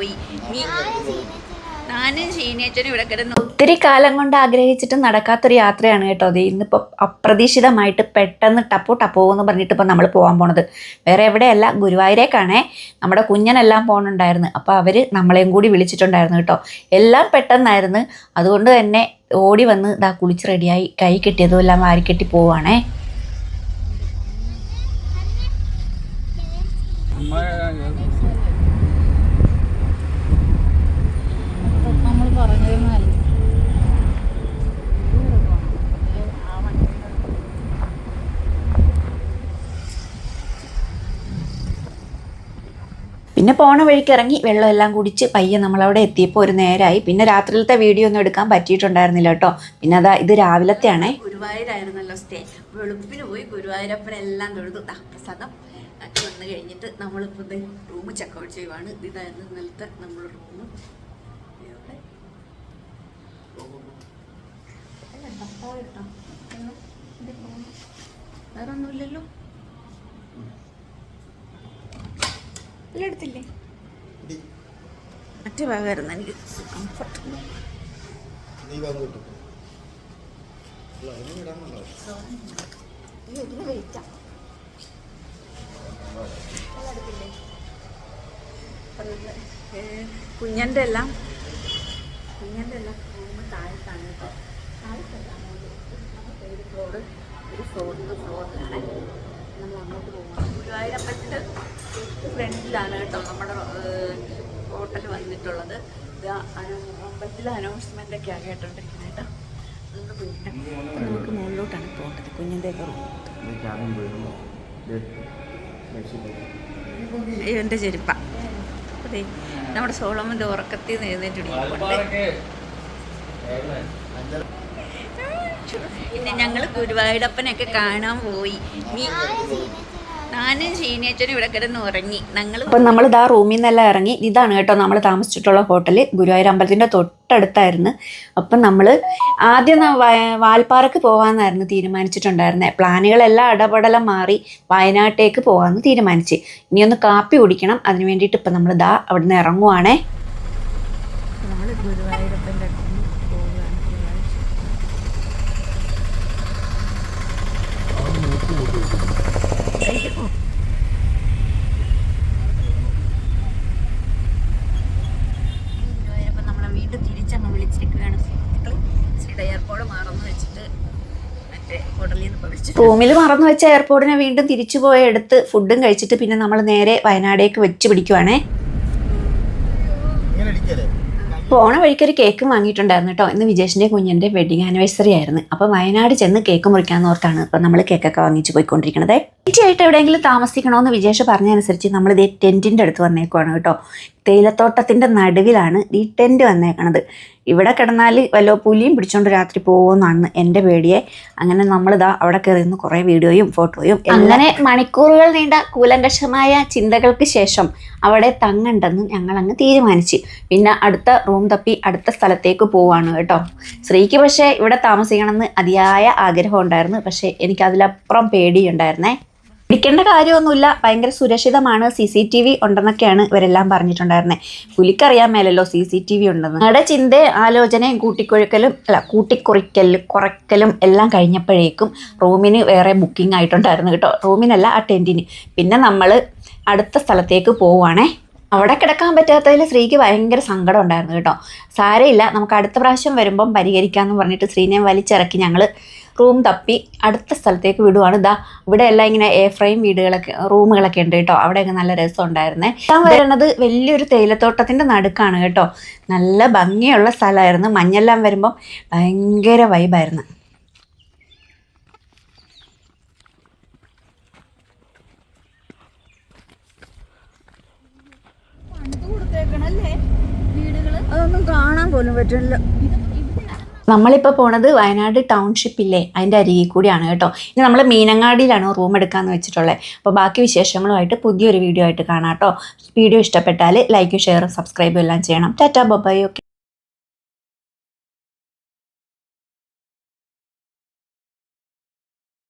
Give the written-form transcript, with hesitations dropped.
പോയി. ഞാനും ഷീനേച്ചനും ഇവിടെ കിടന്നു. ഒത്തിരി കാലം കൊണ്ട് ആഗ്രഹിച്ചിട്ട് നടക്കാത്തൊരു യാത്രയാണ് കേട്ടോ അത്. ഇന്നിപ്പോൾ അപ്രതീക്ഷിതമായിട്ട് പെട്ടെന്ന് ടപ്പോ എന്ന് പറഞ്ഞിട്ട് ഇപ്പം നമ്മൾ പോകാൻ പോണത് വേറെ എവിടെയല്ല, ഗുരുവായൂരേക്കാണേ. നമ്മുടെ കുഞ്ഞനെല്ലാം പോകണുണ്ടായിരുന്നു. അപ്പോൾ അവർ നമ്മളെയും കൂടി വിളിച്ചിട്ടുണ്ടായിരുന്നു കേട്ടോ. എല്ലാം പെട്ടെന്നായിരുന്നു. അതുകൊണ്ട് തന്നെ ഓടി വന്ന് ഇതാ കുളിച്ച് റെഡിയായി കൈ കെട്ടിയതും എല്ലാം വാരിക്കെട്ടി പോവാണേ. പിന്നെ പോണ വഴിക്ക് ഇറങ്ങി വെള്ളമെല്ലാം കുടിച്ച് പയ്യെ നമ്മളവിടെ എത്തിയപ്പോൾ ഒരു നേരമായി. പിന്നെ രാത്രിയിലത്തെ വീഡിയോ ഒന്നും എടുക്കാൻ പറ്റിയിട്ടുണ്ടായിരുന്നില്ല കേട്ടോ. പിന്നെ അതാ ഇത് രാവിലത്തെയാണേ. ഗുരുവായൂരായിരുന്നല്ലോ സ്റ്റേ. വെളുപ്പിന് പോയി ഗുരുവായൂരപ്പനെല്ലാം തൊഴുതു പ്രസാദം വന്നു കഴിഞ്ഞിട്ട് നമ്മളിപ്പോൾ റൂം ചെക്കൗട്ട് ചെയ്യുവാണ്. ഇതായിരുന്നു ഇന്നലത്തെ നമ്മുടെ റൂം. വേറെ ഒന്നുമില്ലല്ലോ, എല്ലാം എടുത്തില്ലേ? മറ്റേ ഭാഗമായിരുന്നു എനിക്ക് കംഫർട്ട്. കുഞ്ഞൻ്റെ എല്ലാം റൂം താഴത്താണ് കേട്ടോ. താഴത്തല്ല, ഒരു ഫ്ലോറിലാണ് നമ്മൾ അങ്ങോട്ട് പോകുന്നത്. ഗുരുവായൂരമ്പലത്തിൻ്റെ ഫ്രണ്ടിലാണ് കേട്ടോ നമ്മുടെ ഹോട്ടൽ വന്നിട്ടുള്ളത്. അമ്പലത്തിലെ അനൗൺസ്മെൻ്റ് ഒക്കെ കേട്ടോണ്ടിരിക്കുന്നത് കേട്ടോ. നമുക്ക് മുകളിലോട്ടാണ് പോകേണ്ടത്. കുഞ്ഞിൻ്റെ ഒക്കെ റൂം. അയ്യോ എൻ്റെ ചെരുപ്പ. അതെ, നമ്മുടെ സോളമൻ്റെ ഉറക്കത്തിൽ നിന്ന് എഴുന്നേറ്റിടിക്കുന്നുണ്ട്. പിന്നെ ഞങ്ങൾ ഗുരുവായൂരപ്പനൊക്കെ കാണാൻ പോയി. ഞാനും ഷീനേച്ചനും ഇവിടെ കിടന്ന് ഉറങ്ങി. അപ്പം നമ്മൾ ഇതാ റൂമിൽ നിന്നെല്ലാം ഇറങ്ങി. ഇതാണ് കേട്ടോ നമ്മൾ താമസിച്ചിട്ടുള്ള ഹോട്ടൽ. ഗുരുവായൂർ അമ്പലത്തിൻ്റെ തൊട്ടടുത്തായിരുന്നു. അപ്പം നമ്മൾ ആദ്യം വാൽപ്പാറക്ക് പോകാമെന്നായിരുന്നു തീരുമാനിച്ചിട്ടുണ്ടായിരുന്നത്. പ്ലാനുകളെല്ലാം ഇടപെടലം മാറി വയനാട്ടേക്ക് പോകാമെന്ന് തീരുമാനിച്ച്. ഇനിയൊന്ന് കാപ്പി കുടിക്കണം. അതിന് വേണ്ടിയിട്ട് ഇപ്പം നമ്മൾ ഇതാ അവിടെ നിന്ന് ഇറങ്ങുവാണേ. നമ്മൾ ഗുരുവായൂരപ്പൻ്റെ റൂമിൽ മറന്നു വെച്ച എയർപോർട്ടിനെ വീണ്ടും തിരിച്ചു പോയി എടുത്ത് ഫുഡും കഴിച്ചിട്ട് പിന്നെ നമ്മൾ നേരെ വയനാടേക്ക് വെച്ച് പിടിക്കുവാണേ. പോണ വഴിക്കൊരു കേക്കും വാങ്ങിയിട്ടുണ്ടായിരുന്നു കേട്ടോ. ഇന്ന് വിജേഷിൻ്റെ കുഞ്ഞിൻ്റെ വെഡിങ് ആനിവേഴ്സറി ആയിരുന്നു. അപ്പോൾ വയനാട് ചെന്ന് കേക്ക് മുറിക്കാമെന്ന് ഓർത്താണ് ഇപ്പോൾ നമ്മൾ കേക്കൊക്കെ വാങ്ങിച്ച് പോയിക്കൊണ്ടിരിക്കണത്. ഈറ്റിയായിട്ട് എവിടെയെങ്കിലും താമസിക്കണമെന്ന് വിജേഷ് പറഞ്ഞതനുസരിച്ച് നമ്മളിത് ടെൻറ്റിൻ്റെ അടുത്ത് വന്നേക്കുവാണ് കേട്ടോ. തേയിലത്തോട്ടത്തിൻ്റെ നടുവിലാണ് ഈ ടെൻറ്റ് വന്നേക്കണത്. ഇവിടെ കിടന്നാൽ വല്ല പുലിയും പിടിച്ചോണ്ട് രാത്രി പോകുമെന്നാണ് എൻ്റെ പേടിയെ. അങ്ങനെ നമ്മളിതാ അവിടെ കയറിയുന്ന കുറേ വീഡിയോയും ഫോട്ടോയും അങ്ങനെ മണിക്കൂറുകൾ നീണ്ട കൂലങ്കഷമായ ചിന്തകൾക്ക് ശേഷം അവിടെ തങ്ങണ്ടെന്ന് ഞങ്ങളങ്ങ് തീരുമാനിച്ച്. പിന്നെ അടുത്ത റൂം തപ്പി അടുത്ത സ്ഥലത്തേക്ക് പോവാണ് കേട്ടോ. ശ്രീക്ക് പക്ഷേ ഇവിടെ താമസിക്കണമെന്ന് അതിയായ ആഗ്രഹം ഉണ്ടായിരുന്നു. പക്ഷേ എനിക്കതിലപ്പുറം പേടിയുണ്ടായിരുന്നേ. പിടിക്കേണ്ട കാര്യമൊന്നുമില്ല, ഭയങ്കര സുരക്ഷിതമാണ്, CCTV ഉണ്ടെന്നൊക്കെയാണ് ഇവരെല്ലാം പറഞ്ഞിട്ടുണ്ടായിരുന്നത്. പുലിക്കറിയാൻ മേലല്ലോ CCTV ഉണ്ടെന്ന്. ഞങ്ങളുടെ ചിന്തയും ആലോചനയും കുറയ്ക്കലും എല്ലാം കഴിഞ്ഞപ്പോഴേക്കും റൂമിന് വേറെ ബുക്കിംഗ് ആയിട്ടുണ്ടായിരുന്നു കേട്ടോ. റൂമിനല്ല, ആ ടെൻറ്റിന്. പിന്നെ നമ്മൾ അടുത്ത സ്ഥലത്തേക്ക് പോവുകയാണേ. അവിടെ കിടക്കാൻ പറ്റാത്തതിൽ ശ്രീക്ക് ഭയങ്കര സങ്കടം ഉണ്ടായിരുന്നു കേട്ടോ. സാരമില്ല, നമുക്ക് അടുത്ത പ്രാവശ്യം വരുമ്പം പരിഹരിക്കാമെന്ന് പറഞ്ഞിട്ട് ശ്രീനെ വലിച്ചിറക്കി ഞങ്ങൾ റൂം തപ്പി അടുത്ത സ്ഥലത്തേക്ക് വിടുവാണ്. ഇതാ ഇവിടെ എല്ലാം ഇങ്ങനെ ഫ്രെയിം റൂമുകളൊക്കെ ഉണ്ട് കേട്ടോ. അവിടെയൊക്കെ നല്ല രസം ഉണ്ടായിരുന്നേ. ഞാൻ വരുന്നത് വലിയൊരു തേയിലത്തോട്ടത്തിൻ്റെ നടുക്കാണ് കേട്ടോ. നല്ല ഭംഗിയുള്ള സ്ഥലമായിരുന്നു. മഞ്ഞെല്ലാം വരുമ്പം ഭയങ്കര വൈബായിരുന്നു. അതൊന്നും കാണാൻ പോലും പറ്റില്ല. നമ്മളിപ്പോൾ പോണത് വയനാട് ടൗൺഷിപ്പില്ലേ, അതിൻ്റെ അരികിൽ കൂടിയാണ് കേട്ടോ. ഇനി നമ്മൾ മീനങ്ങാടിയിലാണ് റൂം എടുക്കാമെന്ന് വെച്ചിട്ടുള്ളത്. അപ്പോൾ ബാക്കി വിശേഷങ്ങളുമായിട്ട് പുതിയൊരു വീഡിയോ ആയിട്ട് കാണാം കേട്ടോ. വീഡിയോ ഇഷ്ടപ്പെട്ടാൽ ലൈക്കും ഷെയറും സബ്സ്ക്രൈബും എല്ലാം ചെയ്യണം. Tata bye. ഓക്കെ.